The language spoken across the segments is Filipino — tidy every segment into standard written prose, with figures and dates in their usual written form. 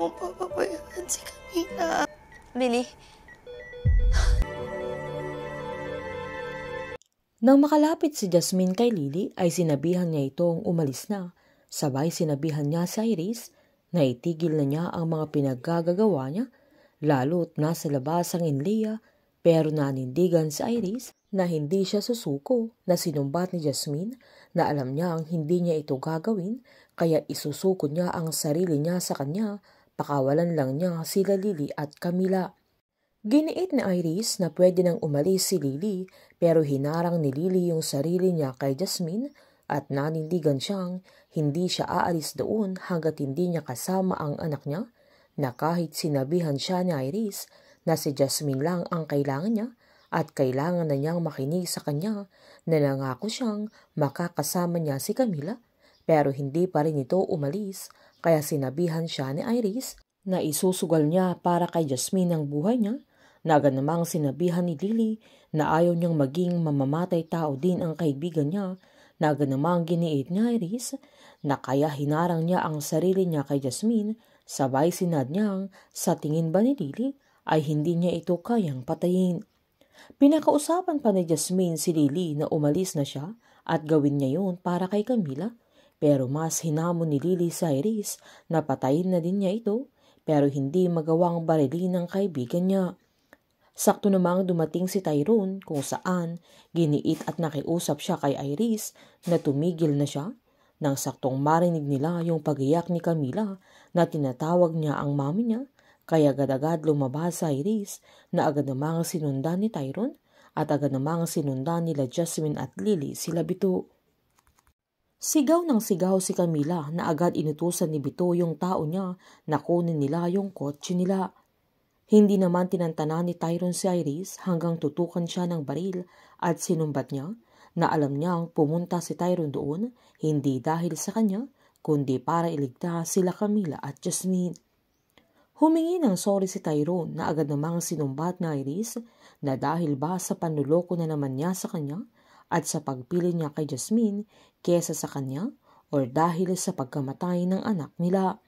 mong papabayaan si Camila. Lily, Nang makalapit si Jasmine kay Lily ay sinabihan niya itong umalis na. Sabay sinabihan niya si Iris na itigil na niya ang mga pinaggagawa niya, lalo't nasa labas ang Inlia, pero nanindigan si Iris na hindi siya susuko, na sinumbat ni Jasmine na alam niya ang hindi niya ito gagawin, kaya isusuko niya ang sarili niya sa kanya, pakawalan lang niya sila Lily at Camila. Giniit ni Iris na pwede nang umalis si Lily, pero hinarang ni Lily yung sarili niya kay Jasmine at nanindigan siyang hindi siya aalis doon hanggat hindi niya kasama ang anak niya, na kahit sinabihan siya ni Iris na si Jasmine lang ang kailangan niya at kailangan na niyang makinig sa kanya, na nangako siyang makakasama niya si Camila, pero hindi pa rin ito umalis, kaya sinabihan siya ni Iris na isusugal niya para kay Jasmine ang buhay niya. Naganamang sinabihan ni Lily na ayaw niyang maging mamamatay tao din ang kaibigan niya. Naganamang giniit ni Iris na kaya hinarang niya ang sarili niya kay Jasmine, sabay sinad niyang sa tingin ba ni Lily ay hindi niya ito kayang patayin. Pinakausapan pa ni Jasmine si Lily na umalis na siya at gawin niya yun para kay Camila, pero mas hinamon ni Lily sa Iris na patayin na din niya ito, pero hindi magawang barilin ng kaibigan niya. Sakto namang dumating si Tyrone, kung saan giniit at nakiusap siya kay Iris na tumigil na siya, nang saktong marinig nila yung pag-iyak ni Camila na tinatawag niya ang mami niya, kaya agad-agad lumabas si Iris na agad namang sinundan ni Tyrone at agad namang sinundan nila Jasmine at Lily sila Bito. Sigaw ng sigaw si Camila na agad inutusan ni Bito yung tao niya na kunin nila yung kotse nila. Hindi naman tinantanan ni Tyrone si Iris hanggang tutukan siya ng baril at sinumbat niya na alam niyang pumunta si Tyrone doon hindi dahil sa kanya kundi para iligtas sila Camila at Jasmine. Humingi ng sorry si Tyrone na agad namang sinumbat ni Iris na dahil ba sa panluloko na naman niya sa kanya at sa pagpili niya kay Jasmine kesa sa kanya o dahil sa pagkamatay ng anak nila.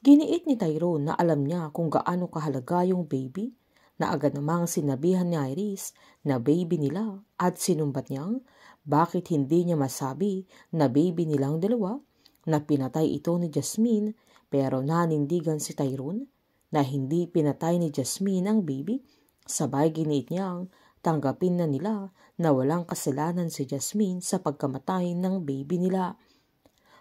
Giniit ni Tyrone na alam niya kung gaano kahalaga yung baby, na agad namang sinabihan ni Iris na baby nila at sinumbat niyang bakit hindi niya masabi na baby nilang dalawa, na pinatay ito ni Jasmine, pero nanindigan si Tyrone na hindi pinatay ni Jasmine ang baby. Sabay giniit niyang tanggapin na nila na walang kasalanan si Jasmine sa pagkamatay ng baby nila.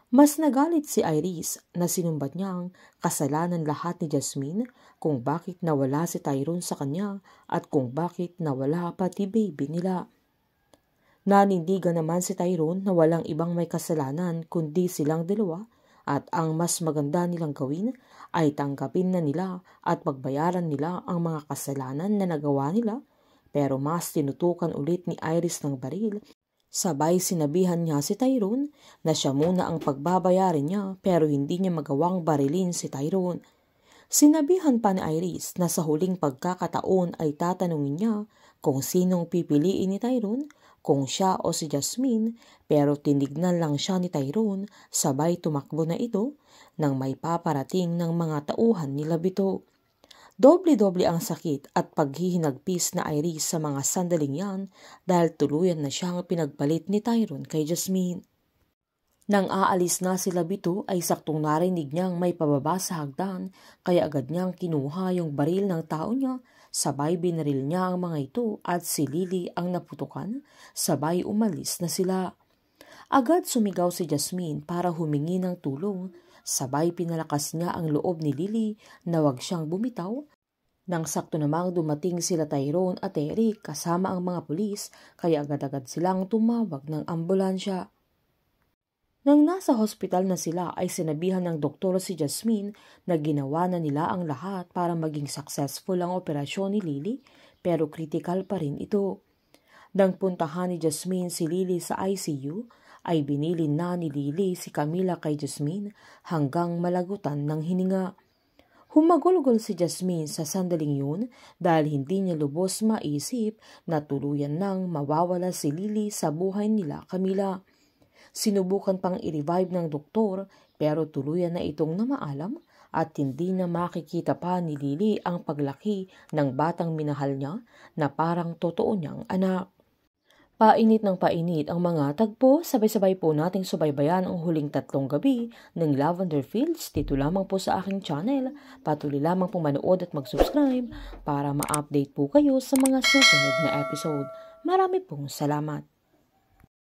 Mas nagalit si Iris na sinumbat niyang kasalanan lahat ni Jasmine kung bakit nawala si Tyrone sa kanya at kung bakit nawala pati baby nila. Nanindigan naman si Tyrone na walang ibang may kasalanan kundi silang dalawa at ang mas maganda nilang gawin ay tanggapin na nila at pagbayaran nila ang mga kasalanan na nagawa nila, pero mas tinutukan ulit ni Iris ng baril. Sabay sinabihan niya si Tyrone na siya muna ang pagbabayarin niya, pero hindi niya magawang barilin si Tyrone. Sinabihan pa ni Iris na sa huling pagkakataon ay tatanungin niya kung sinong pipiliin ni Tyrone, kung siya o si Jasmine, pero tinignan lang siya ni Tyrone, sabay tumakbo na ito nang may paparating ng mga tauhan nila Bito. Doble-doble ang sakit at paghihinagpis na Iris sa mga sandaling yan dahil tuluyan na siyang pinagpalit ni Tyrone kay Jasmine. Nang aalis na sila Bito ay saktong narinig niyang may pababa sa hagdan, kaya agad niyang kinuha yung baril ng tao niya, sabay binaril niya ang mga ito at si Lily ang naputukan, sabay umalis na sila. Agad sumigaw si Jasmine para humingi ng tulong, sabay pinalakas niya ang loob ni Lily na wag siyang bumitaw. Nang sakto namang dumating sila Tyrone at Eric kasama ang mga pulis, kaya agad-agad silang tumawag ng ambulansya. Nang nasa hospital na sila ay sinabihan ng doktor si Jasmine na ginawa na nila ang lahat para maging successful ang operasyon ni Lily, pero critical pa rin ito. Nang puntahan ni Jasmine si Lily sa ICU, ay binilin na ni Lily si Camila kay Jasmine hanggang malagutan ng hininga. Humagulgol si Jasmine sa sandaling yun dahil hindi niya lubos maisip na tuluyan nang mawawala si Lily sa buhay nila Camila. Sinubukan pang i-revive ng doktor pero tuluyan na itong namaalam at hindi na makikita pa ni Lily ang paglaki ng batang minahal niya na parang totoo niyang anak. Painit ng painit ang mga tagpo, sabay-sabay po nating subaybayan ang huling 3 gabi ng Lavender Fields dito lamang po sa aking channel. Patuloy lamang po manood at mag-subscribe para ma-update po kayo sa mga susunod na episode. Marami pong salamat.